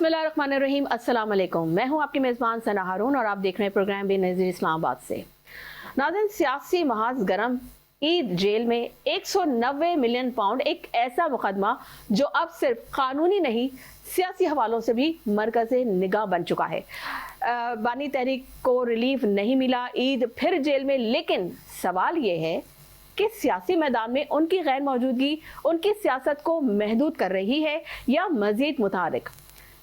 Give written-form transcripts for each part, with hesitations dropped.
बिस्मिल्लाहिर्रहमानिर्रहीम, अस्सलाम वालेकुम। मैं हूं आपकी मेज़बान सना हारून और आप देख रहे हैं प्रोग्राम बेनज़ीर इस्लामाबाद से। नाज़रीन, सियासी महाज गरम, ईद जेल में 190 मिलियन पाउंड, एक ऐसा मुकदमा जो अब सिर्फ कानूनी नहीं सियासी हवालों से भी मरकज़े निगाह बन चुका है। बानी तहरीक को रिलीफ नहीं मिला, ईद फिर जेल में, लेकिन सवाल ये है कि सियासी मैदान में उनकी गैर मौजूदगी उनकी सियासत को महदूद कर रही है या मजीद मुतहर्रिक।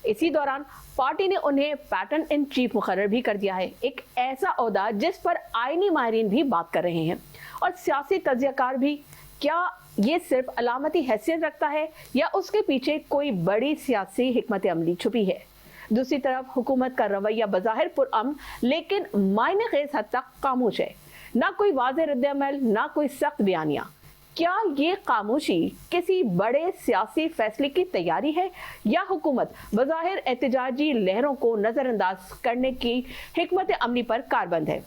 इसी दौरान पार्टी ने उन्हें पैटर्न इन चीफ मुकर्रर भी कर दिया है, एक ऐसा ओहदा जिस पर आईनी माहिरीन भी बात कर रहे हैं और सियासी तज्ज़ियाकार भी। क्या ये सिर्फ अलामती हैसियत रखता है या उसके पीछे कोई बड़ी सियासी हिकमत अमली छुपी है? दूसरी तरफ हुकूमत का रवैया बज़ाहिर पुरअमन लेकिन मायने खेज़ हद तक खामोश है, ना कोई वाज़ेह रद्द-ए-अमल, ना कोई सख्त बयानिया। क्या ये खामोशी किसी बड़े सियासी फैसले की तैयारी है या हुकूमत बज़ाहिर एहतजाजी लहरों को नजरअंदाज करने की हिकमत अमली पर कारबंद है?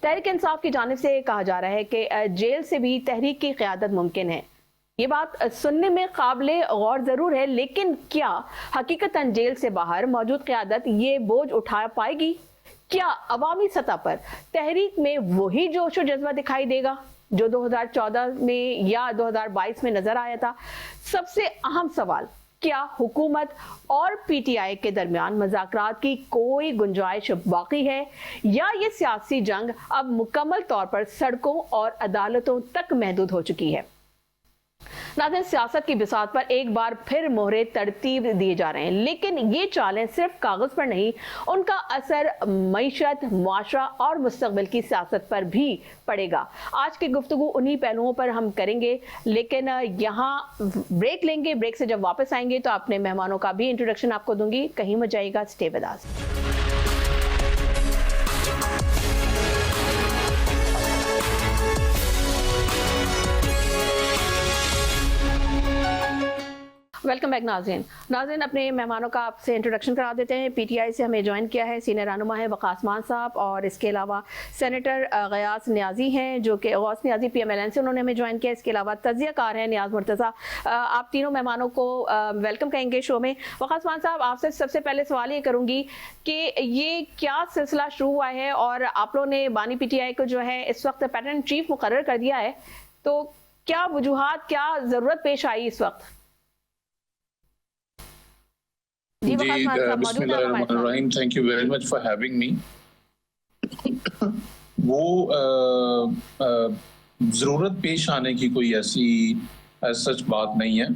तहरीक इंसाफ की जानिब से कहा जा रहा है कि जेल से भी तहरीक की क़यादत मुमकिन है। ये बात सुनने में काबिले गौर जरूर है, लेकिन क्या हकीकतन जेल से बाहर मौजूद क़यादत ये बोझ उठा पाएगी? क्या अवामी सतह पर तहरीक में वही जोश और जज्बा दिखाई देगा जो 2014 में या 2022 में नजर आया था? सबसे अहम सवाल, क्या हुकूमत और पीटीआई के दरमियान मुज़ाकरात की कोई गुंजाइश बाकी है या ये सियासी जंग अब मुकम्मल तौर पर सड़कों और अदालतों तक महदूद हो चुकी है? नाज़रीन, सियासत की बिसात पर एक बार फिर मोहरे तरतीब दिए जा रहे हैं, लेकिन ये चालें सिर्फ कागज पर नहीं, उनका असर मईशत, मुआशरा और मुस्तकबिल की सियासत पर भी पड़ेगा। आज की गुफ्तगू उन्हीं पहलुओं पर हम करेंगे, लेकिन यहाँ ब्रेक लेंगे। ब्रेक से जब वापस आएंगे तो अपने मेहमानों का भी इंट्रोडक्शन आपको दूंगी। कहीं मत जाइएगा, stay with us. Welcome back नाज़रीन, अपने मेहमानों का आपसे इंट्रोडक्शन करा देते हैं। पीटीआई से हमें ज्वाइन किया है सीनियर रहनुमा है वक़ास मान साहब, और इसके अलावा सेनेटर गयास नियाज़ी हैं जो कि गौस नियाज़ी PMLN से उन्होंने हमें ज्वाइन किया। इसके अलावा तज्ज़ियाकार हैं नियाज़ मुर्तज़ा। आप तीनों मेहमानों को वेलकम कहेंगे शो में। वक़ास मान साहब, आपसे सबसे पहले सवाल ये करूँगी कि ये क्या सिलसिला शुरू हुआ है और आप लोगों ने बानी PTI को जो है इस वक्त पैटर्न चीफ मुकर्रर कर दिया है, तो क्या वजूहात, क्या ज़रूरत पेश आई इस वक्त? बिस्मिल्लाहिर्रहमानिर्रहीम, thank you very much for having me. वो ज़रूरत पेश आने की कोई ऐसी सच बात नहीं है।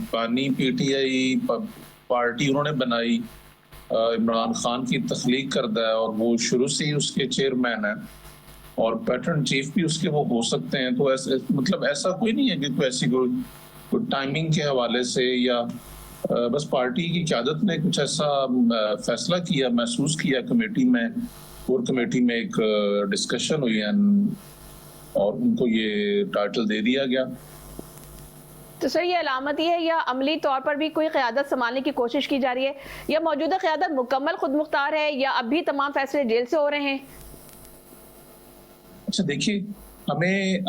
बानी PTI पार्टी उन्होंने बनाई, इमरान खान की तख्लीक करदा है और वो शुरू से ही उसके चेयरमैन है और पैटर्न चीफ भी उसके वो हो सकते हैं। तो ऐसे मतलब ऐसा कोई नहीं है कि कोई ऐसी कोई टाइमिंग के हवाले से या बस पार्टी की क़यादत ने कुछ ऐसा फैसला किया, महसूस किया कमेटी में, कोर कमेटी में एक डिस्कशन हुई और उनको ये टाइटल दे दिया गया। तो सर, ये अलामती है या अमली तौर पर भी कोई क़यादत संभालने की कोशिश की जा रही है, या मौजूदा क़यादत मुकम्मल खुद मुख्तार है, या अब भी तमाम फैसले जेल से हो रहे हैं? अच्छा देखिए, हमें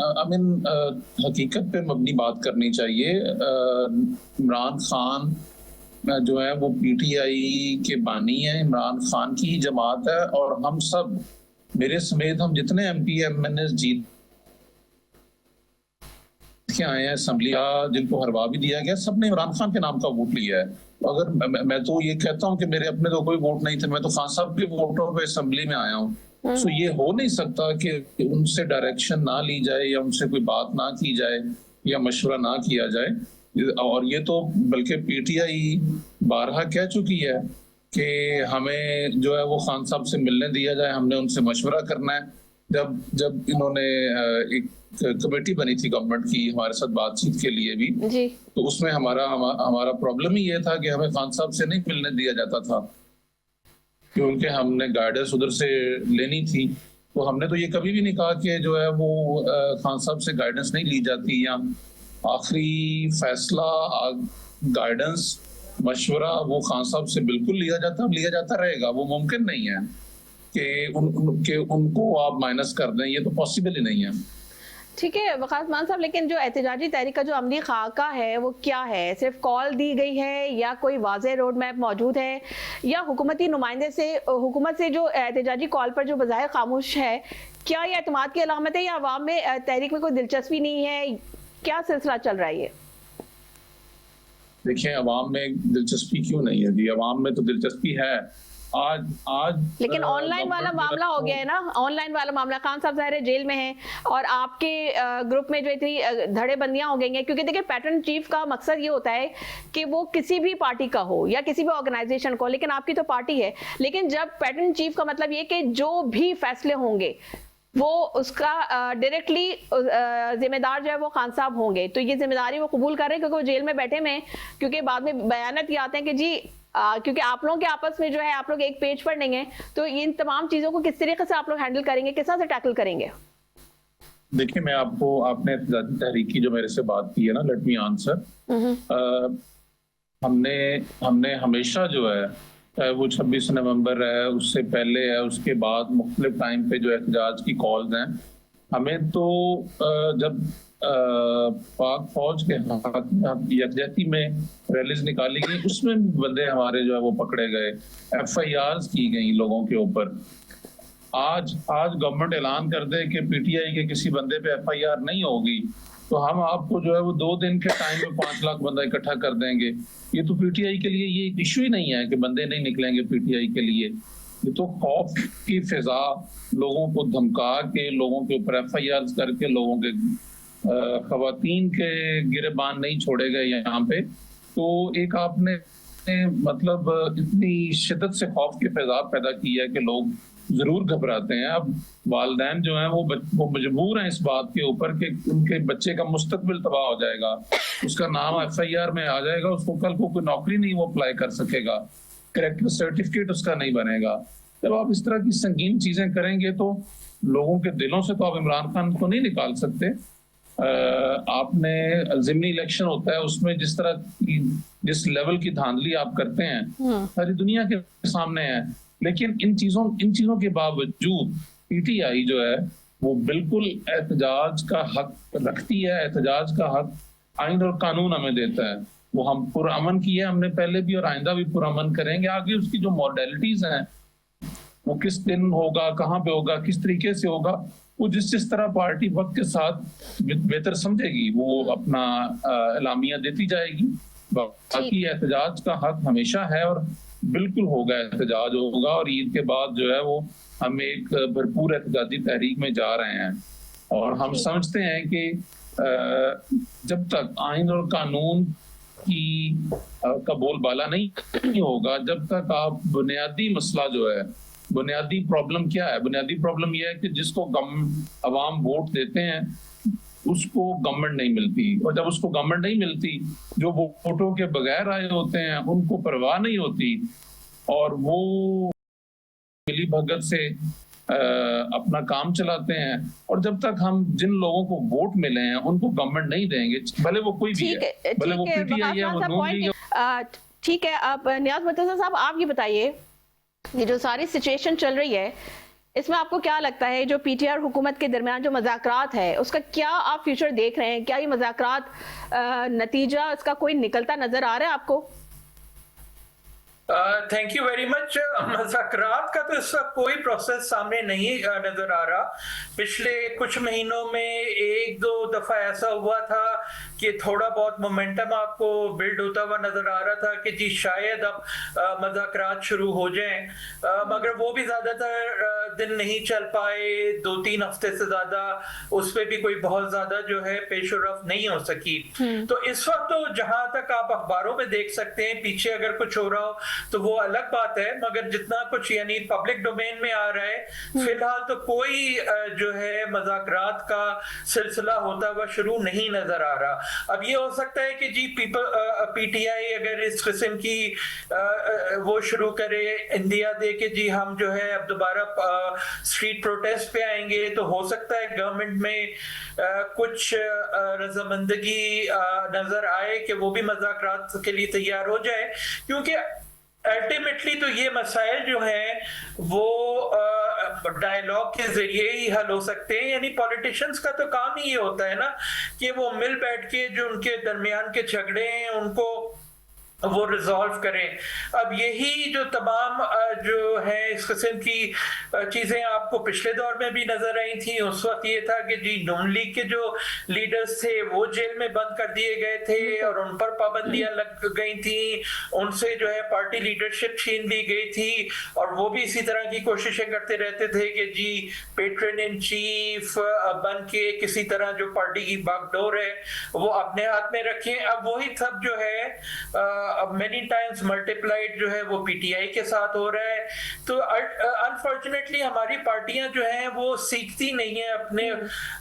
हकीकत पे मबनी बात करनी चाहिए। इमरान खान जो है वो PTI के बानी है, इमरान खान की जमात है और हम सब, मेरे समेत हम जितने MP MNS जीत के आए हैं असेंबली, जिनको हरवा भी दिया गया, सबने इमरान खान के नाम का वोट लिया है। अगर मैं तो ये कहता हूँ कि मेरे अपने तो कोई वोट नहीं थे, मैं तो खान साहब के वोटों पे असेंबली में आया हूँ। सो ये हो नहीं सकता कि उनसे डायरेक्शन ना ली जाए या उनसे कोई बात ना की जाए या मशवरा ना किया जाए। और ये तो बल्कि PTI बारहा कह चुकी है कि हमें जो है वो खान साहब से मिलने दिया जाए, हमने उनसे मशवरा करना है। जब इन्होंने एक कमेटी बनी थी गवर्नमेंट की हमारे साथ बातचीत के लिए भी जी, तो उसमें हमारा प्रॉब्लम ही ये था कि हमें खान साहब से नहीं मिलने दिया जाता था क्योंकि हमने गाइडेंस उधर से लेनी थी। तो हमने तो ये कभी भी नहीं कहा कि जो है वो खान साहब से गाइडेंस नहीं ली जाती, या आखिरी फैसला, गाइडेंस, मशवरा वो खान साहब से बिल्कुल लिया जाता रहेगा। वो मुमकिन नहीं है कि उनको आप माइनस कर दें, ये तो पॉसिबल ही नहीं है। ٹھیک ہے وقاص مان صاحب، لیکن جو احتجاجی تحریک کا جو عملی خاکہ ہے وہ کیا ہے؟ صرف کال دی گئی ہے یا کوئی واضح روڈ میپ موجود ہے، یا حکومتی نمائندے سے حکومت سے جو احتجاجی کال پر جو بظاہر خاموش ہے، کیا یہ اعتماد کی علامت ہے یا عوام میں تحریک میں کوئی دلچسپی نہیں ہے؟ کیا سلسلہ چل رہا ہے یہ؟ دیکھیں عوام میں دلچسپی کیوں نہیں ہے جی؟ عوام میں تو دلچسپی ہے. آج لیکن آن لائن والا معاملہ ہو گیا ہے نا، آن لائن والا معاملہ. خان صاحب ظاہر ہے جیل میں ہیں اور آپ کے گروپ میں جو اتنی دھڑے بندیاں ہو گئی ہیں، کیونکہ دیکھیں پیٹرن چیف کا مقصد یہ ہوتا ہے کہ وہ کسی بھی پارٹی کا ہو یا کسی بھی آرگنائزیشن کو، لیکن آپ کی تو پارٹی ہے. لیکن جب پیٹرن چیف کا مطلب یہ کہ جو بھی فیصلے ہوں گے وہ اس کا ڈائریکٹلی ذمہ دار جو ہے وہ خان صاحب ہوں گے، تو یہ ذمہ داری وہ قبول کر رہے ہیں کیونکہ وہ جیل میں بیٹھے میں. کیونکہ بعد میں بیانات یہ آتے ہیں کہ جی کیونکہ آپ لوگوں کے آپس میں جو ہے آپ لوگ ایک پیج پر نہیں ہیں، تو ان تمام چیزوں کو کس طریقے سے آپ لوگ ہینڈل کریں گے، کس طرح سے ٹیکل کریں گے؟ دیکھیں میں آپ نے احتجاجی تحریک کی جو میرے سے بات کی ہے نا، لیٹ می آنسر. ہم نے ہمیشہ جو ہے چاہے وہ 26 نومبر ہے، اس سے پہلے ہے، اس کے بعد مختلف ٹائم پہ جو احتجاج کی کالز ہیں، ہمیں تو جب پاک فوج کے یکجہتی میں ریلیز نکالی گئی، اس میں بندے ہمارے جو ہے وہ پکڑے گئے، ایف آئی آرز کی گئی لوگوں کے اوپر. آج گورنمنٹ اعلان کر دے کہ پی ٹی آئی کے کسی بندے پہ ایف آئی آر نہیں ہوگی تو ہم آپ کو جو ہے وہ 2 دن کے ٹائم میں 5 لاکھ بندہ اکٹھا کر دیں گے. یہ تو پی ٹی آئی کے لیے یہ ایشو ہی نہیں ہے کہ بندے نہیں نکلیں گے پی ٹی آئی کے لیے. یہ تو خوف کی فضا، لوگوں کو دھمکا کے، لوگوں کے اوپر ایف آئی آر کر کے، لوگوں کے خواتین کے گربان نہیں چھوڑے گئے یہاں پہ. تو ایک آپ نے مطلب اتنی شدت سے خوف کی فضا پیدا کی ہے کہ لوگ ضرور گھبراتے ہیں. اب والدین جو ہیں وہ مجبور ہیں اس بات کے اوپر کہ ان کے بچے کا مستقبل تباہ ہو جائے گا، اس کا نام ایف آئی آر میں آ جائے گا، اس کو کل کو کوئی نوکری نہیں وہ اپلائی کر سکے گا، کریکٹر سرٹیفکیٹ اس کا نہیں بنے گا. جب آپ اس طرح کی سنگین چیزیں کریں گے تو لوگوں کے دلوں سے تو آپ عمران خان کو نہیں نکال سکتے. آپ نے ضمنی الیکشن ہوتا ہے، اس میں جس لیول کی دھاندلی آپ کرتے ہیں ساری دنیا کے سامنے ہے. لیکن ان چیزوں کے باوجود پی ٹی آئی جو ہے وہ بالکل احتجاج کا حق رکھتی ہے. احتجاج کا حق آئین اور قانون ہمیں دیتا ہے. وہ ہم پرامن کیے ہم نے پہلے بھی اور آئندہ بھی پرامن کریں گے. آگے اس کی جو موڈیلٹیز ہیں وہ کس دن ہوگا، کہاں پہ ہوگا، کس طریقے سے ہوگا، وہ جس طرح پارٹی وقت کے ساتھ بہتر سمجھے گی وہ اپنا اعلامیہ دیتی جائے گی. باقی احتجاج کا حق ہمیشہ ہے اور بالکل ہوگا، احتجاج ہوگا. اور عید کے بعد جو ہے وہ ہم ایک بھرپور احتجاجی تحریک میں جا رہے ہیں اور ہم سمجھتے ہیں کہ جب تک آئین اور قانون کا بول بالا نہیں ہوگا، جب تک آپ بنیادی مسئلہ جو ہے، بنیادی پرابلم کیا ہے؟ بنیادی پرابلم یہ ہے کہ جس کو عوام ووٹ دیتے ہیں اس کو گورنمنٹ نہیں ملتی، اور جب اس کو گورنمنٹ نہیں ملتی، جو ووٹوں کے بغیر آئے ہوتے ہیں ان کو پرواہ نہیں ہوتی اور وہ ملی بھگت سے اپنا کام چلاتے ہیں. اور جب تک ہم جن لوگوں کو ووٹ ملے ہیں ان کو گورنمنٹ نہیں دیں گے، بھلے وہ کوئی بھی ہے، بھلے وہ پی ٹی آئی ہے، وہ نون لیگ ہے. ٹھیک ہے. اب نیاز مرتضیٰ صاحب آپ یہ بتائیے، یہ جو ساری سچویشن چل رہی ہے اس میں آپ کو کیا لگتا ہے جو پی ٹی آئی اور حکومت کے درمیان جو مذاکرات ہے اس کا کیا آپ فیوچر دیکھ رہے ہیں؟ کیا یہ مذاکرات نتیجہ اس کا کوئی نکلتا نظر آ رہا ہے آپ کو؟ Thank you very much. مذاکرات کا تو اس وقت کوئی پروسیس سامنے نہیں نظر آ رہا. پچھلے کچھ مہینوں میں 1-2 دفعہ ایسا ہوا تھا کہ تھوڑا بہت مومنٹم آپ کو بلڈ ہوتا ہوا نظر آ رہا تھا کہ جی شاید اب مذاکرات شروع ہو جائیں، مگر وہ بھی زیادہ تر دن نہیں چل پائے. 2-3 ہفتے سے زیادہ اس پہ بھی کوئی بہت زیادہ جو ہے پیش و رفت نہیں ہو سکی. تو اس وقت تو جہاں تک آپ اخباروں میں دیکھ سکتے ہیں، پیچھے اگر کچھ ہو رہا ہو تو وہ الگ بات ہے، مگر جتنا کچھ یعنی پبلک ڈومین میں آ رہا ہے فی الحال تو کوئی جو ہے مذاکرات کا سلسلہ ہوتا ہوا شروع نہیں نظر آ رہا. اب یہ ہو سکتا ہے کہ جی پی ٹی آئی اگر اس قسم کی وہ شروع کرے اندیا دے کہ جی ہم جو ہے اب دوبارہ اسٹریٹ پروٹیسٹ پہ آئیں گے، تو ہو سکتا ہے گورنمنٹ میں کچھ رضامندگی نظر آئے کہ وہ بھی مذاکرات کے لیے تیار ہو جائے. کیونکہ الٹیمیٹلی تو یہ مسائل جو ہیں وہ डायलॉग के जरिए ही हल हो सकते हैं। यानी पॉलिटिशियंस का तो काम ही ये होता है ना कि वो मिल बैठ के जो उनके दरमियान के झगड़े हैं उनको वो रिजॉल्व करें। अब यही जो तमाम जो है इस किस्म की चीजें आपको पिछले दौर में भी नजर आई थी। उस वक्त ये था कि जी नून लीग के जो लीडर्स थे वो जेल में बंद कर दिए गए थे और उन पर पाबंदियां लग गई थी, उनसे जो है पार्टी लीडरशिप छीन ली गई थी और वो भी इसी तरह की कोशिशें करते रहते थे कि जी पेट्रन इन चीफ बन के किसी तरह जो पार्टी की बागडोर है वो अपने हाथ में रखें। अब वही सब जो है अब मेनी टाइम्स मल्टीप्लाइड जो है वो पीटीआई के साथ हो रहा है। तो अनफॉर्चुनेटली हमारी पार्टियां जो हैं वो सीखती नहीं है अपने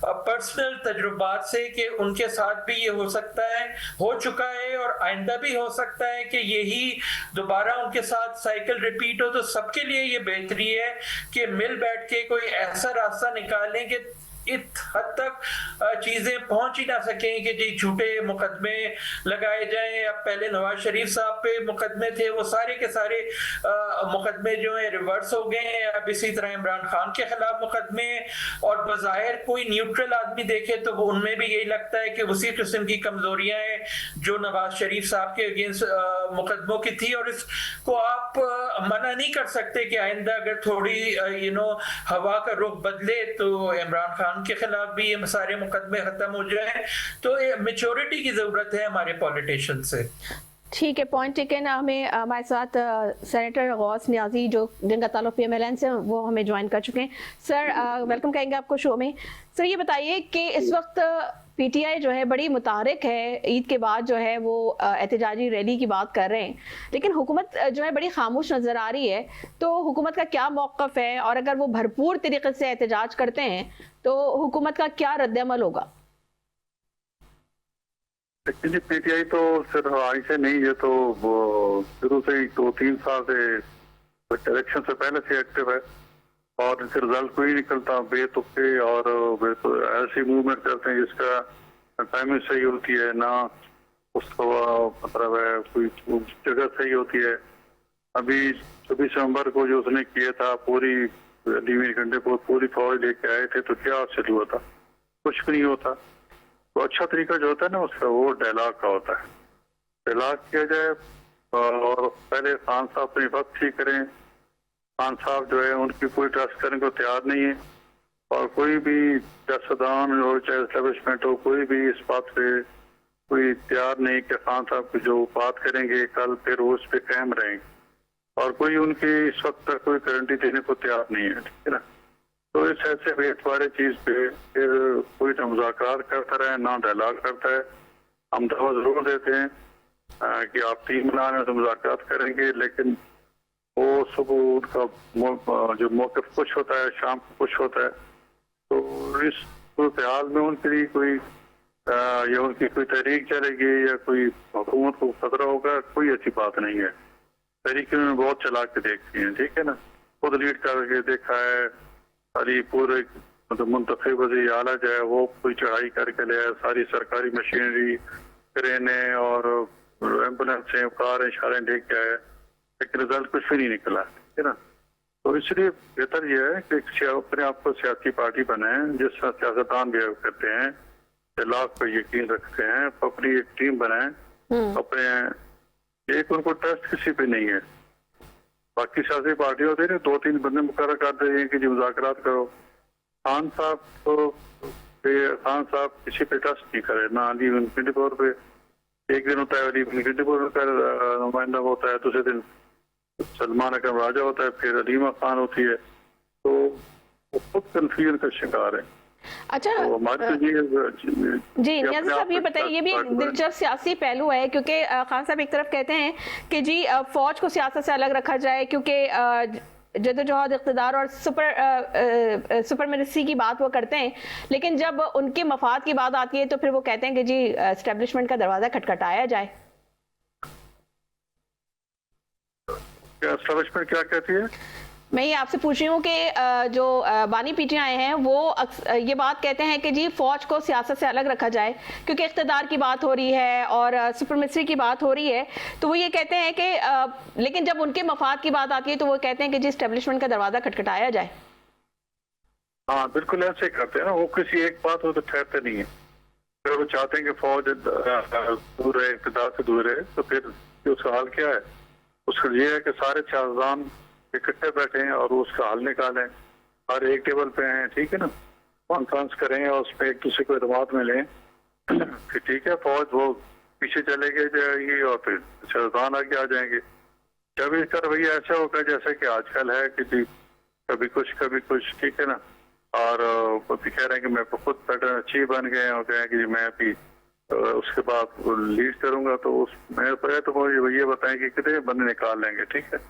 पर्सनल तजुर्बात से कि उनके साथ भी ये हो सकता है, हो चुका है और आइंदा भी हो सकता है कि यही दोबारा उनके साथ साइकिल रिपीट हो। तो सबके लिए ये बेहतरी है कि मिल बैठ के कोई ऐसा रास्ता निकालें कि इस हद तक चीजें पहुंच ही ना सकें कि जी झूठे मुकदमे लगाए जाएं। अब पहले नवाज शरीफ साहब पे मुकदमे थे, वो सारे के सारे मुकदमे जो है रिवर्स हो गए हैं। अब इसी तरह इमरान खान के खिलाफ मुकदमे और बज़ाहिर कोई न्यूट्रल आदमी देखे तो वो उनमें भी यही लगता है कि उसी किस्म की कमजोरियां हैं जो नवाज शरीफ साहब के अगेंस्ट मुकदमों की थी। और इसको आप मना नहीं कर सकते कि आइंदा अगर थोड़ी हवा का रुख बदले तो इमरान खान के खिलाफ भी ये सारे मुकदमे खत्म हो जाएं। तो मैच्योरिटी की जरूरत है हमारे पॉलिटिशियन से। ठीक है, पॉइंट टेकन। हमें हमारे साथ सेनेटर गौस नियाजी जो जिनका ताल्लुक PMLN से वो हमें ज्वाइन कर चुके हैं। सर वेलकम कहेंगे आपको शो में। सर ये बताइए कि इस वक्त PTI जो है बड़ी मुतारिक है, ईद के बाद जो है वो एहतजाजी रैली की बात कर रहे हैं, लेकिन हुकूमत जो है बड़ी खामोश नज़र आ रही है। तो हुकूमत का क्या मौक़िफ़ है और अगर वो भरपूर तरीके से एहतजाज करते हैं तो हुकूमत का क्या रद्द-ए-अमल होगा? एक्चुअली PTI तो सिर्फ आज से नहीं, ये तो शुरू से ही 2-3 साल से इलेक्शन से पहले से एक्टिव है और इससे रिजल्ट कोई निकलता बेतुके और ऐसी मूवमेंट करते हैं जिसका टाइमिंग सही होती है ना, उसका मतलब है कोई जगह सही होती है। अभी 26 नवंबर को जो उसने किया था पूरी 20 घंटे पूरी फौज लेके आए थे, तो क्या हासिल हुआ था? कुछ भी नहीं होता। तो अच्छा तरीका जो होता है ना उसका वो डायलॉग का होता है। डायलॉग किया जाए और पहले खान साहब अपनी वक्त ठीक करें। खान साहब जो है उनकी कोई ट्रस्ट करने को तैयार नहीं है और कोई भी सियासतदान हो चाहे एस्टेब्लिशमेंट हो, कोई भी इस बात पे कोई तैयार नहीं कि खान साहब की जो बात करेंगे कल फिर वो उस पर कायम रहेंगे और कोई उनकी इस वक्त तक कोई गारंटी देने को तैयार नहीं है, ठीक है ना। तो इस ऐसे वेट वाले चीज पे फिर कोई ना मुज़ाकरात करता रहे ना डायलॉग करता है। हम दावा जरूर देते हैं कि आप टीम बना रहे हैं तो मुज़ाकरात करेंगे, लेकिन वो सुबह उनका जो मौक़िफ़ कुछ होता है, शाम को कुछ होता है। तो इस सूरत हाल में उनके लिए कोई या उनकी कोई तहरीक चलेगी या कोई हुकूमत को खतरा होगा, कोई अच्छी बात नहीं है। तहरीक में बहुत चला के देखती हैं, ठीक है ना, खुद लीड करके देखा है। सारी पूरे मतलब मुंतखब वज़ीर आला जो है वो कोई चढ़ाई करके ले आए, सारी सरकारी मशीनरी क्रेनें और एम्बुलेंसें कारें शारें लेके आए, लेकिन रिजल्ट कुछ भी नहीं निकला, ठीक है ना। तो इसलिए बेहतर यह है कि अपने आप को सियासी पार्टी बनाएं जिस तरह सियासतदान बिहेव करते हैं, इलाक़ पर यकीन रखते हैं, अपनी एक टीम बनाएं। अपने एक उनको ट्रस्ट किसी पे नहीं है। बाकी सियासी पार्टी होती है 2-3 बंदे मुकर्रर कर दे हैं कि जी मुज़ाकरात करो। खान साहब किसी पे ट्रस्ट नहीं करे, ना अली इनके तौर पे। एक दिन होता है अली इनके का नुमाइंदा होता है, दूसरे दिन सलमान अकरम राजा होता है, फिर अलीमा खान होती है। तो वो खुद कन्फ्यूजन का शिकार है। अच्छा तो जी नियाज़ी साहब ये बताइए, ये भी एक दिलचस्प सियासी पहलू है क्योंकि खान साहब एक तरफ कहते हैं कि जी फौज को सियासत से अलग रखा जाए क्योंकि जदोजहद इक़्तिदार और सुपर मिनिस्ट्री की बात वो करते हैं, लेकिन जब उनके मफाद की बात आती है तो फिर वो कहते हैं कि जी एस्टेब्लिशमेंट का दरवाज़ा खटखटाया जाए। एस्टेब्लिशमेंट क्या कहती है? मैं ये आपसे पूछ रही हूँ कि जो बानी PTI हैं वो ये बात कहते हैं कि जी फौज को सियासत से अलग रखा जाए क्योंकि इक़्तिदार की बात हो रही है और सुपरमिस्ट्री की बात हो रही है। तो वो ये कहते हैं कि लेकिन जब उनके मफाद की बात आती है तो वो कहते हैं कि जी एस्टेब्लिशमेंट का दरवाज़ा खटखटाया जाए। हाँ बिल्कुल ऐसे करते हैं ना, वो किसी एक बात वो तो ठहरते नहीं है। अगर वो चाहते हैं कि फौज दूर रहे, इक़्तिदार से दूर रहे, तो फिर उसका हल क्या है? उसका ये है कि सारे सियासतदान इकट्ठे बैठे हैं और उसका हल निकालें, हर एक टेबल पे हैं, ठीक है ना, कॉन्फ्रेंस करें और उसमें एक दूसरे को एतमाद में लें कि ठीक है फौज वो पीछे चले गए जाएगी और फिर सियासतदान आगे आ जाएंगे। जब इसका रवैया ऐसा होगा जैसे कि आजकल है कि जी कभी कुछ, ठीक है ना, और वो भी कह रहे हैं कि मैं खुद पैटर्न चीफ बन गए और कहें कि मैं अभी उसके बाद लीड करूंगा, तो उस मैं पहले तो वो ये बताएं कि कितने बंदे निकाल लेंगे, ठीक है,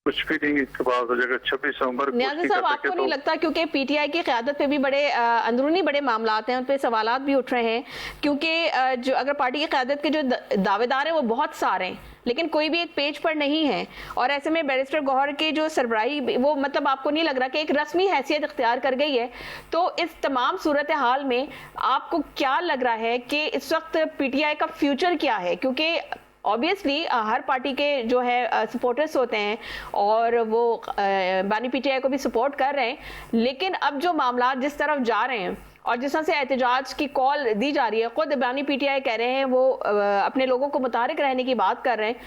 कुछ भी नहीं के बाद हो जाएगा 26 नवंबर को। नियाज़ी साहब, आपको नहीं लगता क्योंकि पीटीआई की क़यादत पे भी बड़े अंदरूनी बड़े मामलात हैं, उन पे सवालात भी उठ रहे हैं, क्योंकि जो अगर पार्टी की क़यादत के जो दावेदार हैं वो बहुत सारे हैं लेकिन कोई भी एक पेज पर नहीं है, और ऐसे में बैरिस्टर गौहर की जो सरबराही वो मतलब आपको नहीं लग रहा कि एक रस्मी हैसियत इख्तियार कर गई है? तो इस तमाम सूरत हाल में आपको क्या लग रहा है कि इस वक्त पीटीआई का फ्यूचर क्या है? क्योंकि ऑब्वियसली हर पार्टी के जो है सपोर्टर्स होते हैं और वो बानी पीटीआई को भी सपोर्ट कर रहे हैं, लेकिन अब जो मामला जिस तरफ जा रहे हैं और जिस तरह से एहतजाज की कॉल दी जा रही है, खुद बानी पीटीआई कह रहे हैं वो अपने लोगों को मुतारिक रहने की बात कर रहे हैं,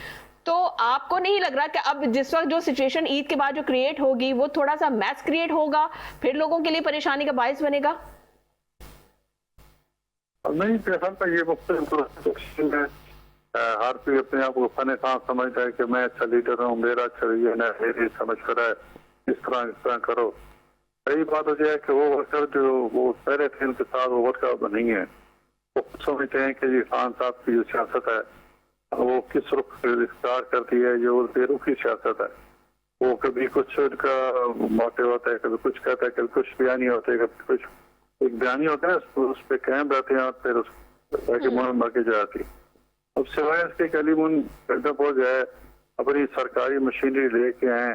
तो आपको नहीं लग रहा कि अब जिस वक्त जो सिचुएशन ईद के बाद जो क्रिएट होगी वो थोड़ा सा मैस क्रिएट होगा, फिर लोगों के लिए परेशानी का बायस बनेगा? नहीं, फिलहाल ये वक्त हर कोई अपने आप को फन खान समझता है कि मैं अच्छा लीडर हूँ, मेरा अच्छा मेरी समझ कर है, इस तरह करो। सही बात हो जाए कि वो वर्कर जो वो पहले थे उनके साथ वो वर्कर नहीं है, वो समझते हैं कि खान साहब की जो सियासत है वो किस रुख इख्तियार करती है, जो बेरुखी सियासत है, वो कभी कुछ उनका मोटिव होता है, कभी कुछ कहता है, कभी कुछ बयानी होते है, कभी कुछ एक बयानी होता है उस पर कायम रहते हैं और फिर उस के जाती। अब सिवाय इसके कलीमुन हो जाए अपनी सरकारी मशीनरी लेके आए,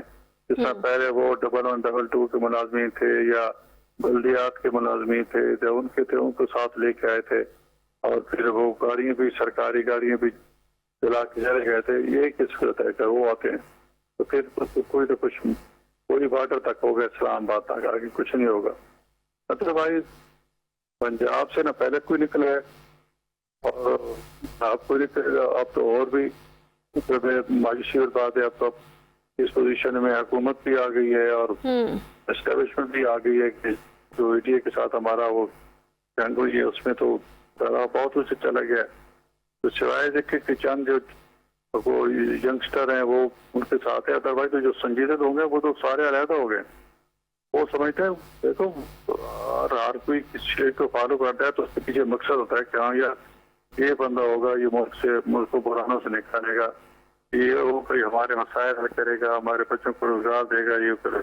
जिससे पहले वो 1112 के मुलाजमीन थे या बल्दियात के मुलाजमीन थे जो उनके थे, उनको साथ लेके आए थे और फिर वो गाड़ियां भी सरकारी गाड़ियां भी चला के चले गए थे। ये किस सूरत है कि वो आते हैं तो फिर कोई बॉर्डर तक होगा, इस्लामाबाद तक, आगे कुछ नहीं होगा। अदरवाइज पंजाब से ना पहले कोई निकला है और आपको अब तो और भी मायूसी बात है, अब तो इस पोजीशन में हुकूमत भी आ गई है और एस्टेब्लिशमेंट भी आ गई है कि जो एटीए के साथ हमारा वो जंग हुई है उसमें तो बहुत कुछ चला गया। तो सिवाय देखे कि चंद जो वो यंगस्टर हैं वो उनके साथ है, अदरवाइज तो जो संजीदा होंगे वो तो सारे अलहदा हो गए। वो समझते हैं देखो हर कोई किसी को फॉलो करता है तो उसके पीछे मकसद होता है कि हाँ यार ये बंदा होगा, ये मुल्क को बुरानों से निकालेगा, ये वो कोई हमारे मसाइल हल करेगा, हमारे बच्चों को रोजगार देगा, ये करे।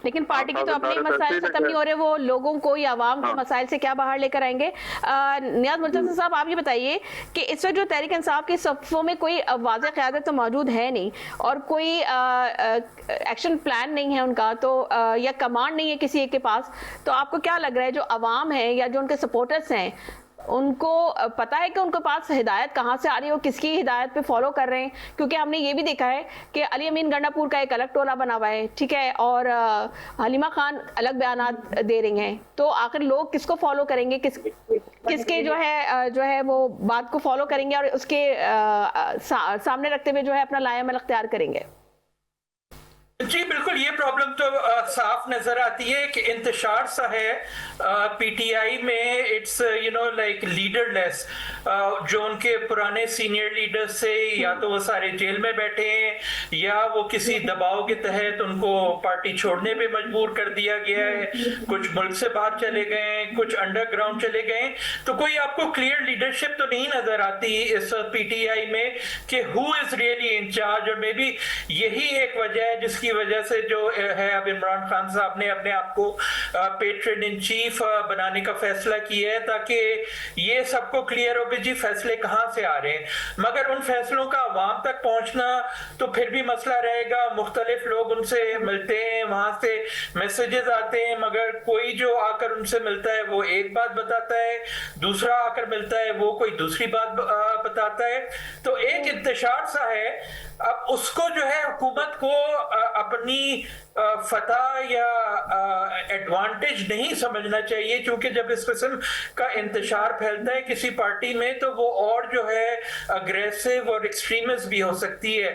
लेकिन पार्टी की तो अपने मसाइल खत्म नहीं हो रहे, वो लोगों को या आवाम के मसाइल से क्या बाहर लेकर आएंगे? नियाज मुर्तज़ा साहब, आप ये बताइए कि इस वक्त जो तहरीक इंसाफ की सफ़ों में कोई वाज़ेह क़यादत तो मौजूद है नहीं और कोई एक्शन प्लान नहीं है उनका, तो या कमांड नहीं है किसी एक के पास, तो आपको क्या लग रहा है जो अवाम है या जो उनके सपोर्टर्स हैं उनको पता है कि उनके पास हिदायत कहाँ से आ रही है, वो किसकी हिदायत पे फॉलो कर रहे हैं? क्योंकि हमने ये भी देखा है कि अली अमीन गंडापुर का एक अलग टोला बना हुआ है, ठीक है, और हलीमा खान अलग बयानात दे रही हैं, तो आखिर लोग किसको फॉलो करेंगे, किसके जो है वो बात को फॉलो करेंगे और उसके सामने रखते हुए जो है अपना लाया-अमल अख्तियार करेंगे? जी बिल्कुल, ये प्रॉब्लम तो साफ नजर आती है कि इंतशार सा है पीटीआई में, इट्स लाइक लीडरलेस। जो उनके पुराने सीनियर लीडर्स से या तो वो सारे जेल में बैठे हैं या वो किसी दबाव के तहत उनको पार्टी छोड़ने पे मजबूर कर दिया गया है, कुछ मुल्क से बाहर चले गए, कुछ अंडरग्राउंड चले गए, तो कोई आपको क्लियर लीडरशिप तो नहीं नजर आती इस पीटीआई में कि who is really in charge. और मे बी यही एक वजह है जिसकी वजह से जो है अब इमरान खान साहब ने अपने आप को पेट्रन इन चीफ बनाने का फैसला किया है ताकि ये सबको क्लियर हो कि जी फैसले कहां से आ रहे हैं। मगर उन फैसलों का अवाम तक पहुंचना तो फिर भी मसला रहेगा। मुख्तलिफ लोग उनसे मिलते हैं, वहां से मैसेजेस आते हैं, मगर कोई जो आकर उनसे मिलता है वो एक बात बताता है, दूसरा आकर मिलता है वो कोई दूसरी बात बताता है। तो एक इंतशार सा है। अब उसको जो है हुकूमत को अपनी फतह या एडवांटेज नहीं समझना चाहिए, क्योंकि जब इस किस्म का इंतशार फैलता है किसी पार्टी में तो वो और जो है अग्रेसिव और एक्सट्रीमिस्ट भी हो सकती है।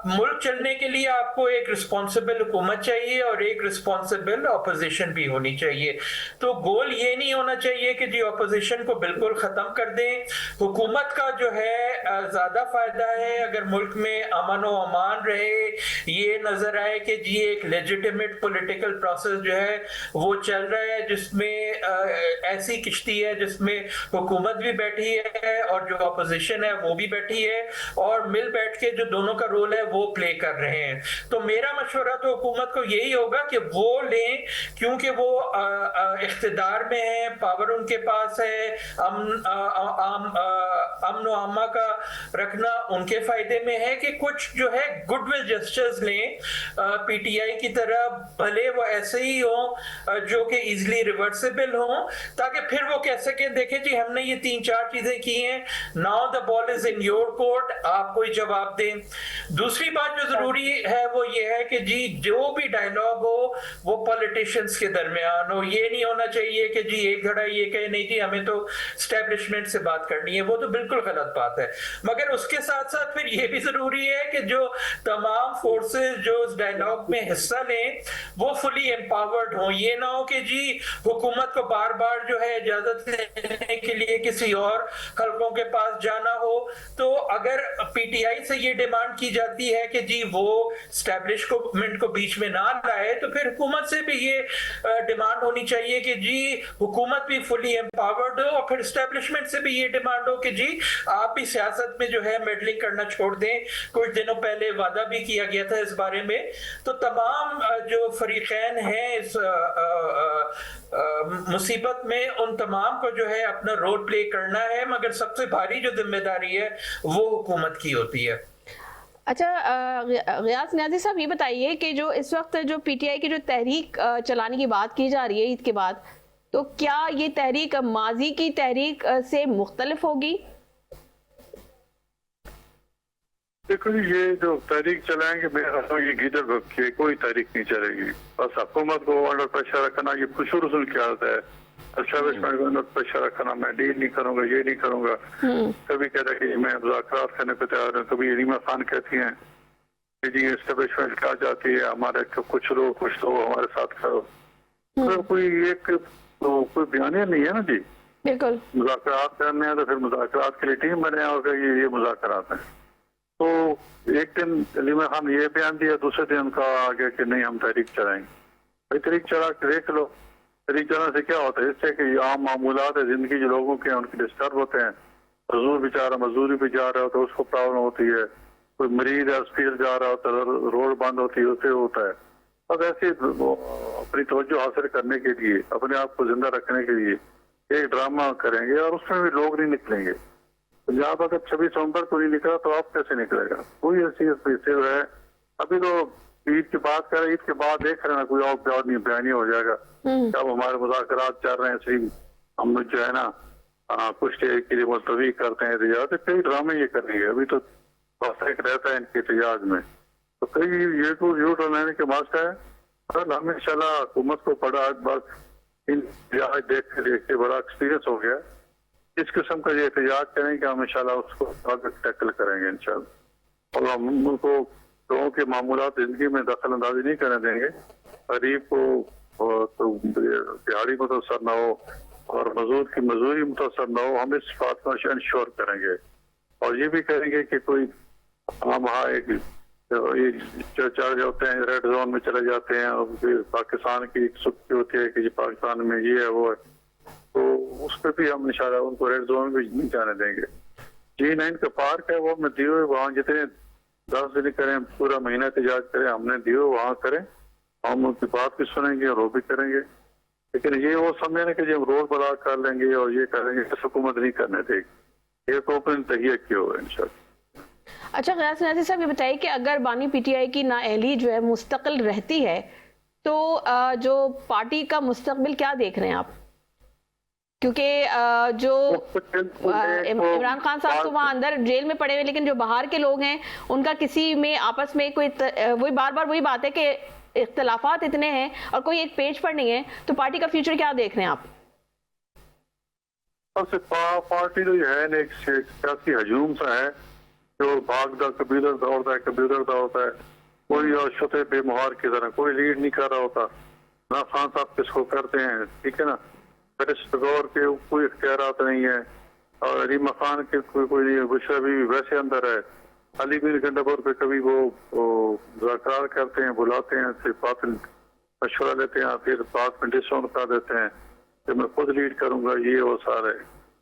मुल्क चलने के लिए आपको एक रिस्पॉन्सिबल हुकूमत चाहिए और एक रिस्पॉन्सिबल अपोजिशन भी होनी चाहिए। तो गोल ये नहीं होना चाहिए कि जी अपोजिशन को बिल्कुल खत्म कर दें। हुकूमत का जो है ज्यादा फायदा है अगर मुल्क में अमन व अमान रहे, ये नजर आए कि जी एक लेजिटिमेट पॉलिटिकल प्रोसेस जो है वो चल रहा है, जिसमें ऐसी किश्ती है जिसमें हुकूमत भी बैठी है और जो अपोजिशन है वो भी बैठी है और मिल बैठ के जो दोनों का रोल है वो प्ले कर रहे हैं। तो मेरा मशवरा तो हुकूमत को यही होगा कि वो लें, क्योंकि वो इख्तिदार में है, पावर उनके पास है, अमन व अमा का रखना उनके फायदे में है कि कुछ जो है गुडविल जेस्चर्स लें पीटीआई की तरह, भले वो ऐसे ही हो जो कि इजीली रिवर्सिबल हो, ताकि फिर वो कह सके देखें जी हमने ये 3-4 चीजें की हैं, now the ball is in your court, आप कोई जवाब दें। दूसरी बात जो जरूरी है वो ये है कि जी जो भी डायलॉग हो वो पॉलिटिशियंस के दरमियान हो। ये नहीं होना चाहिए कि जी एक घड़ा ये कहे नहीं जी हमें तो स्टैब्लिशमेंट से बात करनी है, वो तो बिल्कुल गलत बात है। मगर उसके साथ साथ फिर ये भी जरूरी है कि जो तमाम फोर्सेस जो इस डायलॉग में हिस्सा लें वो फुली एम्पावर्ड हों। ये ना हो कि जी हुकूमत को बार बार जो है इजाजत लेने के लिए किसी और हलकों के पास जाना हो। तो अगर पीटीआई से ये डिमांड की जाती है कि जी वो स्टैब्लिशमेंट को बीच में ना लाए, तो फिर हुकूमत से भी ये डिमांड होनी चाहिए कि जी हुकूमत भी फुली एम्पावर्ड हो, और फिर स्टैब्लिशमेंट से भी ये डिमांड हो कि जी आप भी सियासत में जो है मेडलिंग करना छोड़ दें। कुछ दिनों पहले वादा भी किया गया था इस बारे में। तो तमाम जो फरीकैन हैं इस मुसीबत में, उन तमाम को जो है अपना रोल प्ले करना है, मगर सबसे भारी जो जिम्मेदारी है वो हुकूमत की होती है। अच्छा, गियास नियाज़ी साहब ये बताइए कि जो इस वक्त जो पीटीआई की जो तहरीक चलाने की बात की जा रही है ईद के बाद, तो क्या ये तहरीक माजी की तहरीक से मुख्तलिफ होगी? देखो ये जो तहरीक चलाएंगे मेरे ख्याल में ये गिदड़ की कोई तहरीक नहीं चलेगी। बस हुकूमत को अंडर प्रेशर रखना, ये शुरू से क्या होता है एस्टैब्लिशमेंट को अंडर प्रेशर रखना, मैं डील नहीं करूंगा, ये नहीं करूंगा। कभी कहता है कि मैं मुज़ाकरात करने पे तैयार हूँ, कभी रीमा खान कहती हैं कि जी एस्टैब्लिशमेंट क्या चाहती है, हमारे कुछ लोग हमारे साथ करो। तो कोई एक तो कोई बयानिया नहीं है ना जी। बिल्कुल मुज़ाकरात करने हैं तो फिर मुज़ाकरात के लिए टीम बने होगा, ये मुज़ाकरात है। तो एक दिन रीमा खान ये बयान दिया, दूसरे दिन उनका आगे कि नहीं हम तहरीक चलाएंगे। भाई तहरीक चला के देख लो, तहरीक चलाने से क्या होता है? इससे कि आम मामूलात है जिंदगी जो लोगों के उनके डिस्टर्ब होते हैं। मजदूर बेचारा मजदूरी पे जा रहा हो तो उसको प्रॉब्लम होती है, कोई मरीज हॉस्पिटल जा रहा होता है, रोड बंद होती है, उससे होता है। अब ऐसे अपनी तवज्जो हासिल करने के लिए, अपने आप को जिंदा रखने के लिए एक ड्रामा करेंगे और उसमें भी लोग नहीं निकलेंगे। पंजाब अगर 26 नवंबर को नहीं निकला तो आप कैसे निकलेगा? कोई ऐसी है। अभी तो ईद की बात करें, ईद के बाद देख रहे ना कोई और बयानी हो जाएगा। जब हमारे मुज़ाकरात चल रहे हैं सिर्फ हम जो है ना कुछ देर के लिए मुलतवी करते हैं एहतजाज, तो कई ड्रामे ये करेंगे। अभी तो एक रहता है इनके एहतजाज में, तो कई ये तो यूट लेने के मस्त है। कल हमें इंशाल्लाह हुकूमत को पड़ा बस इन देख के बड़ा एक्सपीरियंस हो गया। इस किस्म का ये एहतजाज करेंगे हम इंशाल्लाह उसको आगे टैकल करेंगे इंशाल्लाह। और हम उनको लोगों के मामूलात जिंदगी में दखल अंदाजी नहीं करने देंगे। गरीब को तो दिहाड़ी मुतासर न हो और मजदूर की मजदूरी मुतासर न हो, हम इस बात को इंश्योर करेंगे। और ये भी करेंगे कि कोई हम वहाँ एक चढ़ जाते हैं, रेड जोन में चले जाते हैं और फिर पाकिस्तान की सुखी होती है कि पाकिस्तान में ये है वो है, तो उस पर भी हम इंशाल्लाह उनको रेड जोन में नहीं जाने देंगे। G9 का पार्क है वो में दिए हुए, वहाँ जितने 10 दिन करें, पूरा महीना एहतजाज करें, हमने दिए हुए वहाँ करें, हम उनकी बात भी सुनेंगे और वो भी करेंगे। लेकिन ये वो समझे ना कि हम रोड बड़ा कर लेंगे और ये करेंगे, हुकूमत नहीं करने देगी। ये तो ओपन तहिया किया हुआ है इंशाल्लाह। अच्छा, गियास नियाज़ी साहब ये बताइए कि अगर बानी पीटीआई की नाअहली जो है मुस्तकिल रहती है तो जो पार्टी का मुस्तकबिल क्या देख रहे हैं आप? क्योंकि जो इमरान खान साहब तो वहाँ अंदर जेल में पड़े हुए, लेकिन जो बाहर के लोग हैं उनका किसी में आपस में कोई वही बार बार वही बात है कि इख्तलाफात इतने हैं और कोई एक पेज पर नहीं है, तो पार्टी का फ्यूचर क्या देख रहे हैं आप? सबसे पार्टी तो ये है ना, एक सियासी हजूम सा है जो भागदा कभी इधर दौड़ता है कभी उधर दौड़ता है, कोई और शते बेमुहार की तरह कोई लीड नहीं कर रहा होता ना। खान साहब किसको करते हैं, ठीक है ना, गौर के कोई इख्तियारात नहीं है, और अलीमा खान के कोई बुशरा भी वैसे अंदर है। अली मीर गंडापुर पे कभी वो मुज़ाकरात करते हैं, बुलाते हैं, फिर बात मशवरा लेते हैं, फिर बात में डिसऑन कर देते हैं कि मैं खुद लीड करूंगा, ये वो सारे।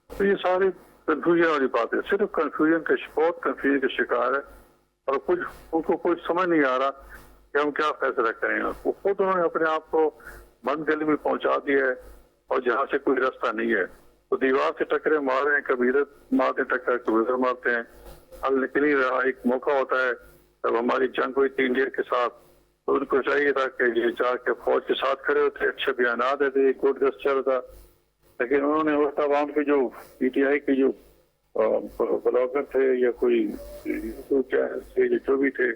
तो ये सारी कंफ्यूजन वाली बात है, सिर्फ कंफ्यूजन के बहुत कंफ्यूजन के शिकार है, और कुछ उनको कुछ समझ नहीं आ रहा कि हम क्या फैसला करें। वो खुद उन्होंने अपने आप को बंद गली में पहुंचा दिया है, और जहाँ से कोई रास्ता नहीं है, तो दीवार से टकरे मार रहे हैं, कभी इधर मारते टक्कर कभी उधर मारते हैं, हल निकल नहीं रहा। एक मौका होता है जब हमारी जंग हुई थी इंडिया के साथ, तो उनको चाहिए था कि ये जाके फौज के साथ खड़े होते, अच्छे बयान देते, गुड गस्टर था, लेकिन उन्होंने उस तमाम के जो पीटीआई के जो ब्लॉगर थे या कोई जो भी थे,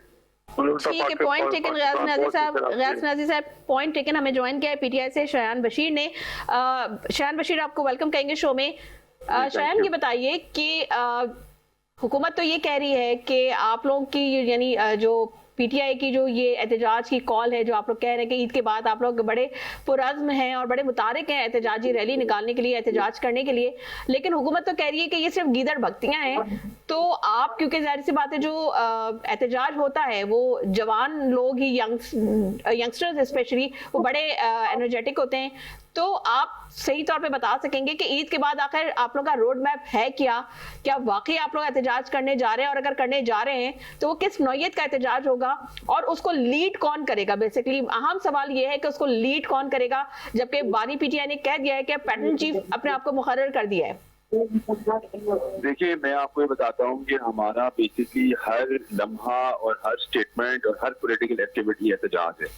ठीक है, पॉइंट टेकन। गयास नाज़ी साहब पॉइंट टेकन। हमें ज्वाइन किया है पीटीआई से शायान बशीर ने। शायान बशीर, आपको वेलकम कहेंगे शो में। शायान, ये बताइए कि हुकूमत तो ये कह रही है कि आप लोगों की यानी जो पीटीआई की जो ये एहतजाज की कॉल है, जो आप लोग कह रहे हैं कि ईद के बाद आप लोग बड़े पुरअज़्म हैं और बड़े मुतारिक हैं एहतजाजी रैली निकालने के लिए, एहतजाज करने के लिए, लेकिन हुकूमत तो कह रही है कि ये सिर्फ गीदड़ भक्तियां हैं। तो आप, क्योंकि जाहिर सी बात है जो एहतजाज होता है वो जवान लोग ही, यंगस्टर्स स्पेशली, वो बड़े एनर्जेटिक होते हैं, तो आप सही तौर पे बता सकेंगे कि ईद के बाद आखिर आप लोग का रोड मैप है क्या वाकई आप लोग एहतजाज करने जा रहे हैं, और अगर करने जा रहे हैं तो वो किस नौयत का एहतजाज होगा और उसको लीड कौन करेगा? बेसिकली अहम सवाल ये है कि उसको लीड कौन करेगा, जबकि बानी पीटीआई ने कह दिया है कि पैटर्न चीफ अपने आप को मुकर्रर कर दिया है। देखिए, मैं आपको ये बताता हूँ कि हमारा बेसिकली हर लम्हा और हर स्टेटमेंट और हर पॉलिटिकल एक्टिविटी एहतजाज है।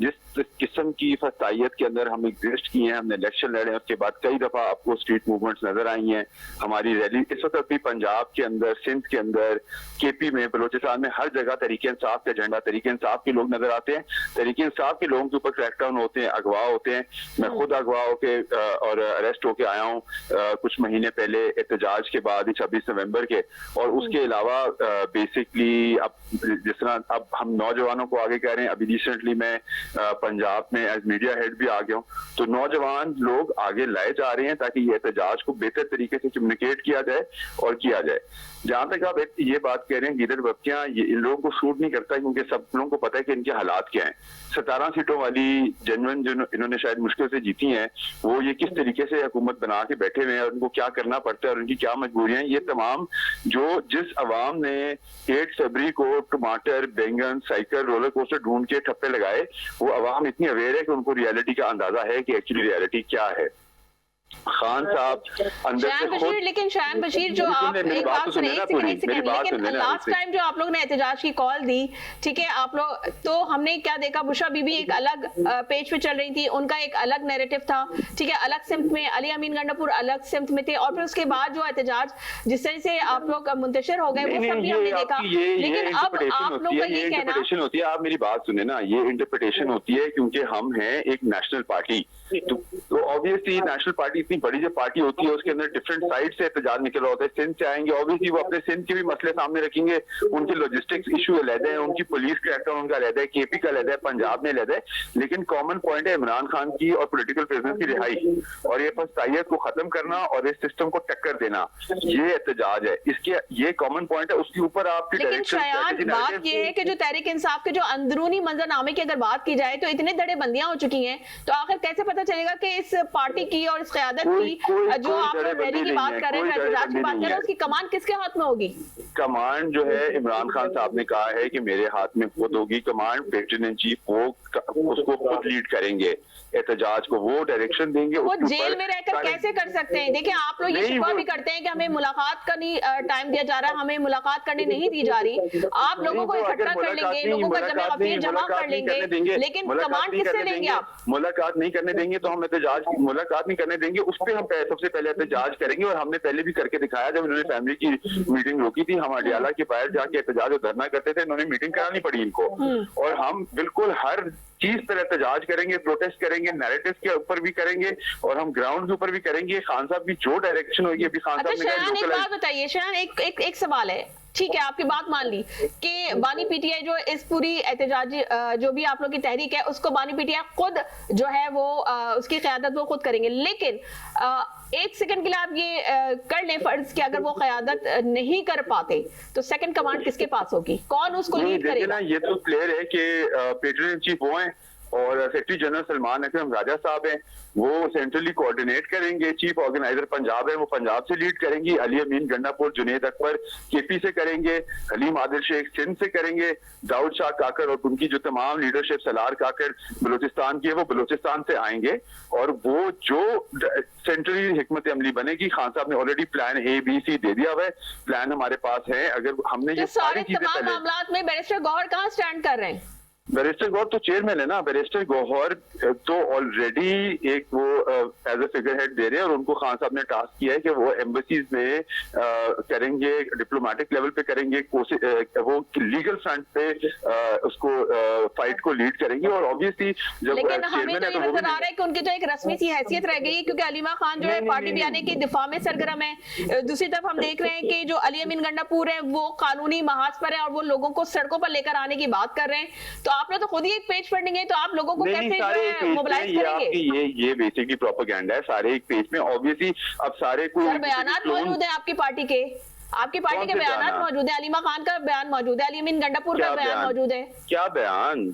जिस किस्म की फसाइयत के अंदर हम एग्जिस्ट किए हैं, हमने इलेक्शन लड़े, उसके बाद कई दफा आपको स्ट्रीट मूवमेंट्स नजर आई हैं। हमारी रैली इस वक्त भी पंजाब के अंदर, सिंध के अंदर, केपी में, बलोचिस्तान में, हर जगह तहरीक इंसाफ का झंडा, तहरीक इंसाफ के लोग नजर आते हैं। तहरीक इंसाफ के लोगों के ऊपर क्रैकडाउन होते हैं, अगवा होते हैं। मैं खुद अगवा होके और अरेस्ट होके आया हूँ कुछ महीने पहले एहतजाज के बाद 26 नवंबर के। और उसके अलावा बेसिकली अब जिस तरह अब हम नौजवानों को आगे कह रहे हैं, अभी रिसेंटली मैं पंजाब में एज मीडिया हेड भी आ गया हूँ, तो नौजवान लोग आगे लाए जा रहे हैं ताकि ये एहतजाज को बेहतर तरीके से कम्युनिकेट किया जाए और किया जाए। जहां तक आप ये बात कह रहे हैं गीदड़ बत्तियां, ये इन लोगों को सूट नहीं करता, क्योंकि सब लोगों को पता है कि इनके हालात क्या हैं। 17 सीटों वाली जनवन जो इन्होंने शायद मुश्किल से जीती हैं, वो ये किस तरीके से हुकूमत बना के बैठे हुए हैं और उनको क्या करना पड़ता है और उनकी क्या मजबूरियां हैं, ये तमाम जिस अवाम ने 8 फरवरी को टमाटर, बैंगन, साइकिल, रोलर कोस्टर ढूंढ के ठप्पे लगाए, वो अवाम इतनी अवेयर है कि उनको रियलिटी का अंदाजा है कि एक्चुअली रियलिटी क्या है। खान साहब अंदर से खुद, लेकिन शायान बशीर, जो आप एक बात सुने, लेकिन लास्ट टाइम जो आप लोग ने एहतजाज की कॉल दी, ठीक है, आप लोग तो हमने क्या देखा, बुशरा बीबी एक अलग पेज पे चल रही थी, उनका एक अलग नैरेटिव था, ठीक है, अलग सिमत में, अली अमीन गंडापुर अलग सिमत में थे, और फिर उसके बाद जो एहतजाज जिस तरह से आप लोग मुंतशिर हो गए वो सब भी हमने देखा। लेकिन अब आप लोग का ये कहना होती है, आप मेरी बात सुने ना, ये इंटरप्रिटेशन होती है क्योंकि हम हैं एक नेशनल पार्टी, तो ऑब्वियसली नेशनल पार्टी इतनी बड़ी जो पार्टी होती है उसके अंदर डिफरेंट साइड से एहतजाज निकल रहा होता है। सिंध से आएंगे, ऑब्वियसली वो अपने सिंध के भी मसले सामने रखेंगे, उनके लॉजिस्टिक्स इशू अलग है, उनकी पुलिस क्रैकडाउन उनका अलग है, केपी का अलग है, पंजाब में अलग है, लेकिन कॉमन पॉइंट है इमरान खान की और पॉलिटिकल प्रिजनर्स की रिहाई और ये फसाइयत को खत्म करना और इस सिस्टम को टक्कर देना, ये एहतजाज है। इसके ये कॉमन पॉइंट है, उसके ऊपर आपकी डायरेक्शन। बात ये है कि जो तहरीक इंसाफ के जो अंदरूनी मंजरनामे की अगर बात की जाए तो इतने दड़े बंदियां हो चुकी हैं, तो आखिर कैसे पता चलेगा कि इस पार्टी की और इस क़यादत की जो आप रैली की बात कर रहे हैं, एहतजाज की बात कर रहे हैं, उसकी कमान किसके हाथ में होगी? कमान जो है इमरान खान साहब ने कहा है कि मेरे हाथ में खुद होगी कमान, प्रेसिडेंट इन चीफ वो उसको खुद लीड करेंगे, एहतजाज को वो डायरेक्शन देंगे। वो जेल में रहकर कैसे कर सकते हैं? देखिए, आप लोग ये शिकवा भी करते हैं कि हमें मुलाकात का नहीं टाइम दिया जा रहा है, हमें मुलाकात करने नहीं दी जा रही। आप लोगों को इकट्ठा कर लेंगे, लोगों का जमा कर लेंगे, लेकिन कमांड किससे लेंगे आप? मुलाकात नहीं करने देंगे तो हम एहतजाज, मुलाकात नहीं करने देंगे, उस पर हम सबसे पहले एहतजाज करेंगे। और हमने पहले भी करके दिखाया, जब इन्होंने फैमिली की मीटिंग रोकी थी, हम अडियाला के बाहर जाके एहतजाज और धरना करते थे, इन्होंने मीटिंग करानी पड़ी इनको, और हम बिल्कुल हर چیز پر احتجاج کریں گے, پروٹیسٹ کریں گے, نیریٹو کے اوپر بھی کریں گے اور ہم گراؤنڈ کے اوپر بھی کریں گے. خان صاحب کی جو ڈائریکشن ہوگی, ابھی خان صاحب نے کہا شایان ایک بات بتائیے, شایان ایک سوال ہے, ٹھیک ہے آپ کی بات مان لی کہ بانی پی ٹی آئی جو اس پوری احتجاجی جو بھی آپ لوگ کی تحریک ہے اس کو بانی پی ٹی آئی خود جو ہے وہ اس کی قیادت وہ خود کریں گے, لیکن ایک سیکنڈ کے لیے آپ یہ کر لیں فرض کہ اگر وہ قیادت نہیں کر پاتے تو سیکنڈ کمانڈ کس کے پاس ہوگی, کون اس کو لیڈ کرے گا؟ یہ تو کلیئر ہے کہ پیٹرن چیف وہ ہیں اور سیکرٹری جنرل سلمان اکرم راجہ صاحب ہیں, وہ سینٹرلی کوآرڈینیٹ کریں گے. چیف آرگنائزر پنجاب ہے, وہ پنجاب سے لیڈ کریں گی. علی امین گنڈا پور جنید اکبر کے پی سے کریں گے, حلیم عادل شیخ سندھ سے کریں گے, داؤد شاہ کاکڑ اور ان کی جو تمام لیڈرشپ سلار کاکڑ بلوچستان کی ہے وہ بلوچستان سے آئیں گے, اور وہ جو سینٹرلی حکمت عملی بنے گی, خان صاحب نے آلریڈی پلان اے بی سی دے دیا ہوا ہے, پلان ہمارے پاس ہے. اگر ہم نے یہ ساری چیزیں تمام معاملات میں بیرسٹر گوہر کہاں سٹینڈ کر رہے ہیں؟ بیرسٹر گوہر تو چیئرمین ہے نا, بیرسٹر گوہر تو آلریڈی ایک وہ as a figure had they رہے ہیں, اور ان کو خان صاحب نے ٹاسک کیا ہے کہ وہ ایمبیسیز میں کریں گے, ڈپلومیٹک لیول پہ کریں گے, وہ لیگل فرنٹ پہ اس کو فائٹ کو لیڈ کریں گے. اور آبویسلی جب لیکن ہمیں تو یہ نظر آ رہا ہے کہ ان کی تو ایک رسمی سی حیثیت رہ گئی ہے, کیونکہ علیمہ خان جو ہے پارٹی بیانے کی دفاع میں سرگرم ہے. دوسری طرف ہم دیکھ رہے ہیں کہ جو علی امین گنڈا پور ہے وہ قانونی محاذ پر ہے اور وہ لوگوں کو سڑکوں پر لے کر آنے کی بات کر رہے ہیں. تو آپ نے تو خود ہی ایک پیج پڑھیں گے, تو آپ لوگوں کو کیسے موبلائز کریں گے؟ یہ بیسکلی پروپیگنڈا ہے سارے ایک پیج میں. آبویسلی اب سارے کو بیانات موجود ہیں آپ کی پارٹی کے, آپ کی پارٹی کے بیانات موجود ہیں, علیمہ خان کا بیان موجود ہے, علی امین گنڈا پور کا بیان موجود ہے. کیا بیان؟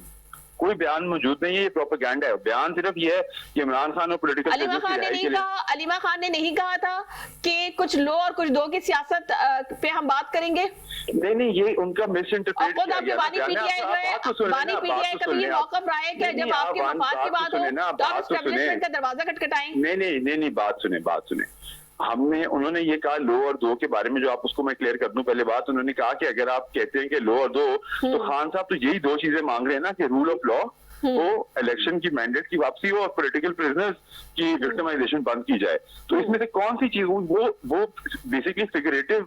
کوئی بیان موجود نہیں ہے, یہ پروپیگنڈا ہے. بیان صرف یہ ہے کہ عمران خان اور پولیٹیکل علیمہ خان نے نہیں کہا تھا کہ کچھ لو اور کچھ دو کی سیاست پہ ہم بات کریں گے. نہیں, یہ ان کا مس انٹرپریٹ کیا گیا. بانی پی ٹی آئی کا بھی یہ موقف رہا ہے کہ جب آپ کے مفاد کی بات ہو تو آپ اسٹیبلشمنٹ کا دروازہ کھٹکھٹائیں. نہیں, بات سنیں. انہوں نے یہ کہا لو اور دو کے بارے میں, جو آپ اس کو میں کلیئر کر دوں پہلے بات. انہوں نے کہا کہ اگر آپ کہتے ہیں کہ لو اور دو, تو خان صاحب تو یہی دو چیزیں مانگ رہے ہیں نا, کہ رول آف لا ہو, الیکشن کی مینڈیٹ کی واپسی ہو, اور پولیٹیکل پرزنرز کی وکٹمائزیشن بند کی جائے. تو اس میں سے کون سی چیز, وہ بیسکلی فگریٹو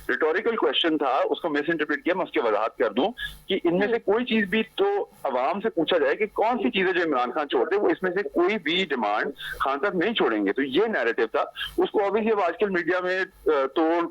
ریٹوریکل کوشچن تھا, اس کو مس انٹرپریٹ کیا. میں اس کی وضاحت کر دوں کہ ان میں سے کوئی چیز بھی تو عوام سے پوچھا جائے کہ کون سی چیزیں جو عمران خان چھوڑتے, وہ اس میں سے کوئی بھی ڈیمانڈ خان صاحب نہیں چھوڑیں گے. تو یہ نیریٹو تھا. اس کو ابھی اب آج کل میڈیا میں توڑ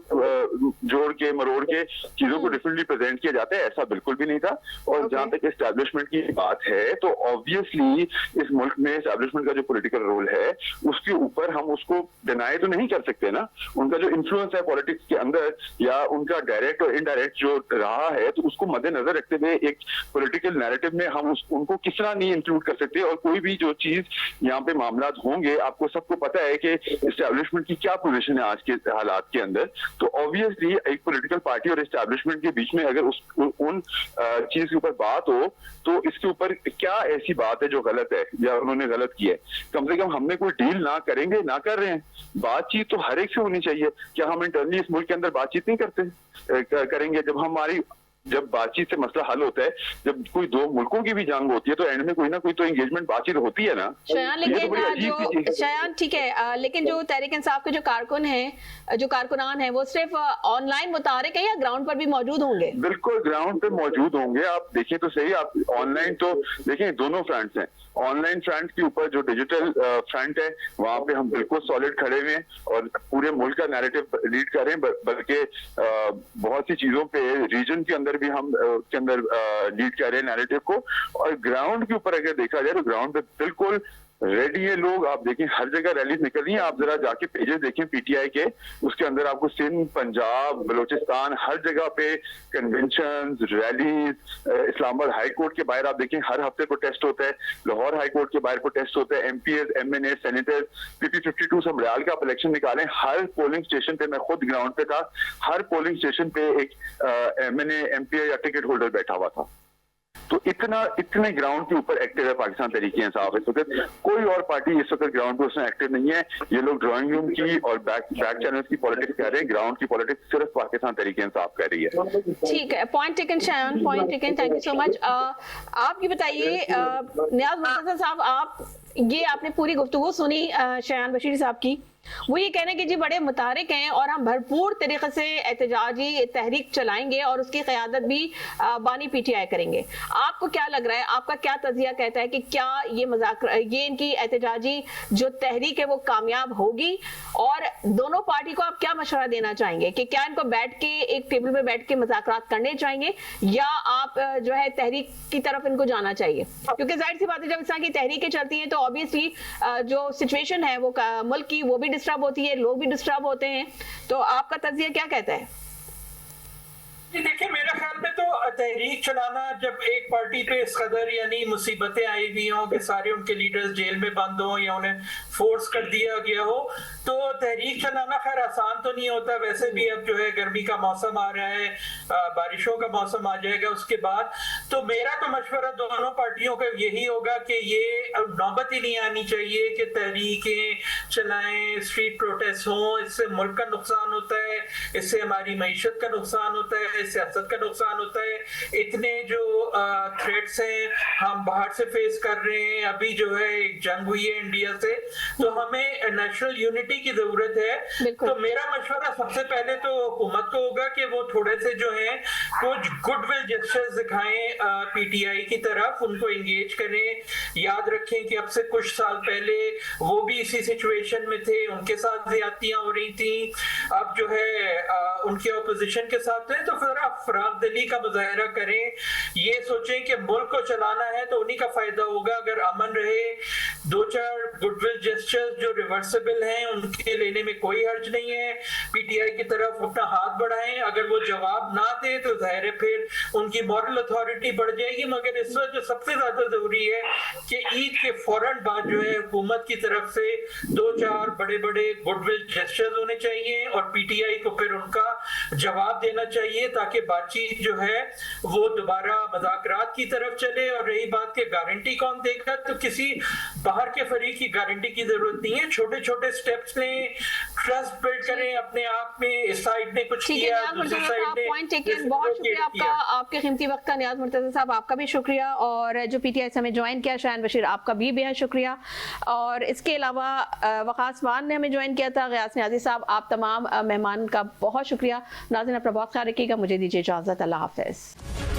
جوڑ کے مروڑ کے چیزوں کو ڈفرینٹلی پریزنٹ کیا جاتا ہے, ایسا بالکل بھی نہیں تھا. اور جہاں تک اسٹیبلشمنٹ کی بات ہے, تو آبویسلی اس ملک میں اسٹیبلشمنٹ کا جو پولیٹیکل رول ہے اس کے اوپر ہم اس کو ڈینائی تو نہیں کر سکتے نا. ان کا جو انفلوئنس ہے پالیٹکس کے اندر, یا ان کا ڈائریکٹ اور انڈائریکٹ جو رہا ہے, تو اس کو مد نظر رکھتے ہوئے ایک پولیٹیکل نیریٹو میں ہم ان کو کس طرح نہیں انکلوڈ کر سکتے. اور کوئی بھی جو چیز یہاں پہ معاملات ہوں گے, آپ کو سب کو پتا ہے کہ اسٹیبلشمنٹ کی کیا پوزیشن ہے آج کے حالات کے اندر. تو آبویسلی ایک پولیٹیکل پارٹی اور اسٹیبلشمنٹ کے بیچ میں اگر ان چیز کے اوپر بات ہو, تو اس کے اوپر کیا ایسی بات ہے جو غلط ہے یا انہوں نے غلط کیا ہے. کم سے کم ہم نے کوئی ڈیل نہ کریں گے, نہ کر رہے ہیں. بات چیت تو ہر ایک سے ہونی چاہیے. کیا ہم انٹرنلی اس ملک کے اندر بات چیت نہیں کریں گے؟ جب بات چیت سے مسئلہ حل ہوتا ہے, جب کوئی دو ملکوں کی بھی جنگ ہوتی ہے, تو اینڈ میں کوئی نہ کوئی تو انگیجمنٹ بات چیت ہوتی ہے نا. شایان ٹھیک ہے, لیکن جو تحریک انصاف کے جو کارکنان ہیں وہ صرف آن لائن متحرک ہیں یا گراؤنڈ پر بھی موجود ہوں گے؟ بالکل گراؤنڈ پہ موجود ہوں گے. آپ دیکھیں تو صحیح, آپ آن لائن تو دیکھیں دونوں فرنٹس ہیں. آن لائن فرنٹ کے اوپر جو ڈیجیٹل فرنٹ ہے, وہاں پہ ہم بالکل سالڈ کھڑے ہوئے ہیں اور پورے ملک کا نیریٹو لیڈ کر رہے ہیں. بلکہ بہت سی چیزوں پہ ریجن کے اندر بھی ہم کے اندر لیڈ کر رہے ہیں نیریٹو کو. اور گراؤنڈ کے اوپر اگر دیکھا جائے تو گراؤنڈ پہ بالکل ریڈی ہے لوگ. آپ دیکھیں ہر جگہ ریلیز نکل رہی ہیں. آپ ذرا جا کے پیجز دیکھیں پی ٹی آئی کے, اس کے اندر آپ کو سندھ, پنجاب, بلوچستان, ہر جگہ پہ کنونشنز, ریلیز. اسلام آباد ہائی کورٹ کے باہر آپ دیکھیں ہر ہفتے پروٹیسٹ ہوتا ہے. لاہور ہائی کورٹ کے باہر پروٹیسٹ ہوتا ہے. MPAs, M N A, senator, PP52 Sambrial کا آپ الیکشن نکالیں. ہر پولنگ اسٹیشن پہ, میں خود گراؤنڈ پہ تھا, ہر پولنگ اسٹیشن پہ ایک ایم این اے, ایم پی اے یا ٹکٹ ہولڈر بیٹھا ہوا تھا. تو اتنے گراؤنڈ کے اوپر ایکٹیو ہے پاکستان تحریک انصاف اس وقت. کوئی اور پارٹی اس وقت گراؤنڈ پہ اس میں ایکٹیو نہیں ہے. یہ لوگ ڈرائنگ روم کی اور بیک چینلز کی پالیٹکس کر رہے ہیں. گراؤنڈ کی پالیٹکس صرف پاکستان تحریک انصاف کر رہی ہے. ٹھیک ہے, point taken Shayan, point taken, thank you so much. آپ یہ بتائیے نیاز مرتضی صاحب, آپ نے پوری گفتگو سنی شایان بشیر صاحب کی, وہ یہ کہنے کہ جی بڑے متحرک ہیں اور ہم بھرپور طریقے سے احتجاجی تحریک چلائیں گے اور اس کی قیادت بھی بانی پی ٹی آئی کریں گے. آپ کو کیا لگ رہا ہے, آپ کا کیا تجزیہ کہتا ہے کہ کیا یہ ان کی احتجاجی جو تحریک ہے وہ کامیاب ہوگی, اور دونوں پارٹی کو آپ کیا مشورہ دینا چاہیں گے کہ کیا ان کو بیٹھ کے ایک ٹیبل پہ بیٹھ کے مذاکرات کرنے چاہیں گے یا آپ جو ہے تحریک کی طرف ان کو جانا چاہیے؟ کیونکہ ظاہر سی بات ہے جب اس طرح کی تحریکیں چلتی ہیں تو آبویسلی جو سچویشن ہے وہ ملک کی وہ بھی ڈسٹرب ہوتی ہے, لوگ بھی ڈسٹرب ہوتے ہیں. تو آپ کا تجزیہ کیا کہتا ہے؟ دیکھیں میرے خیال میں تو تحریک چلانا جب ایک پارٹی پہ اس قدر یعنی مصیبتیں آئی ہوئی ہوں کہ سارے ان کے لیڈرز جیل میں بند ہوں یا انہیں فورس کر دیا گیا ہو, تو تحریک چلانا خیر آسان تو نہیں ہوتا. ویسے بھی اب جو ہے گرمی کا موسم آ رہا ہے, بارشوں کا موسم آ جائے گا اس کے بعد. تو میرا تو مشورہ دونوں پارٹیوں کا یہی ہوگا کہ یہ نوبت ہی نہیں آنی چاہیے کہ تحریکیں چلائیں, اسٹریٹ پروٹیسٹ ہوں. اس سے ملک کا نقصان ہوتا ہے, اس سے ہماری معیشت کا نقصان ہوتا ہے, سیاست کا نقصان ہوتا ہے. اتنے جو تھریٹس ہیں ہم باہر سے فیس کر رہے ہیں, ابھی جو ہے ایک جنگ ہوئی ہے انڈیا سے, تو ہمیں نیشنل یونٹی کی ضرورت ہے. تو میرا مشورہ سب سے پہلے تو حکومت کو ہوگا کہ وہ تھوڑے سے جو ہیں کچھ گڈ ول جسچرز دکھائیں پی ٹی آئی کی طرف, ان کو انگیج کریں. یاد رکھیں کہ اب سے کچھ سال پہلے وہ بھی اسی سچویشن میں تھے, ان کے ساتھ زیادتیاں ہو رہی تھیں. اب جو ہے ان کے اپوزیشن کے ساتھ ہیں, تو پھر آپ فراغ دلی کا مظاہرہ کریں. یہ سوچیں کہ ملک کو چلانا ہے تو انہی کا فائدہ ہوگا اگر امن رہے. دو چار گڈ ول جسچرز جو ریورسیبل ہیں ان کے لینے میں کوئی حرج نہیں ہے. پی ٹی آئی کی طرف اپنا ہاتھ بڑھائیں, اگر وہ جواب نہ دے تو ظاہر ہے پھر ان کی مورل اتھارٹی بڑھ جائے گی. مگر اس وقت جو سب سے زیادہ ضروری ہے کہ عید کے فوراً بعد جو ہے حکومت کی طرف سے دو چار بڑے بڑے گڈ ول جسچرز ہونے چاہیے اور پی ٹی آئی کو پھر ان کا جواب دینا چاہیے تاکہ بات چیت جو ہے وہ دوبارہ مذاکرات کی طرف چلے. اور رہی بات کہ گارنٹی کون دے گا, تو کسی باہر کے فریق کی گارنٹی کی ضرورت نہیں ہے. چھوٹے چھوٹے سٹیپس لیں, ٹرسٹ بلڈ کریں اپنے آپ میں. اس سائڈ نے کچھ کیا, دوسری سائڈ نے. بہت شکریہ آپ کا, آپ کے قیمتی وقت کا. نیاز مرتضی صاحب آپ کا بھی شکریہ, اور جو پی ٹی آئی سے ہمیں جوائن کیا شاہین بشیر آپ کا بھی بہت شکریہ. اور اس کے علاوہ وقاص وان نے ہمیں جوائن کیا تھا, غیاث نیازی صاحب, آپ تمام مہمان کا بہت شکریہ. ناظرین اپنا بہت خیال رکھیے گا, مجھے دیجیے اجازت, اللہ حافظ.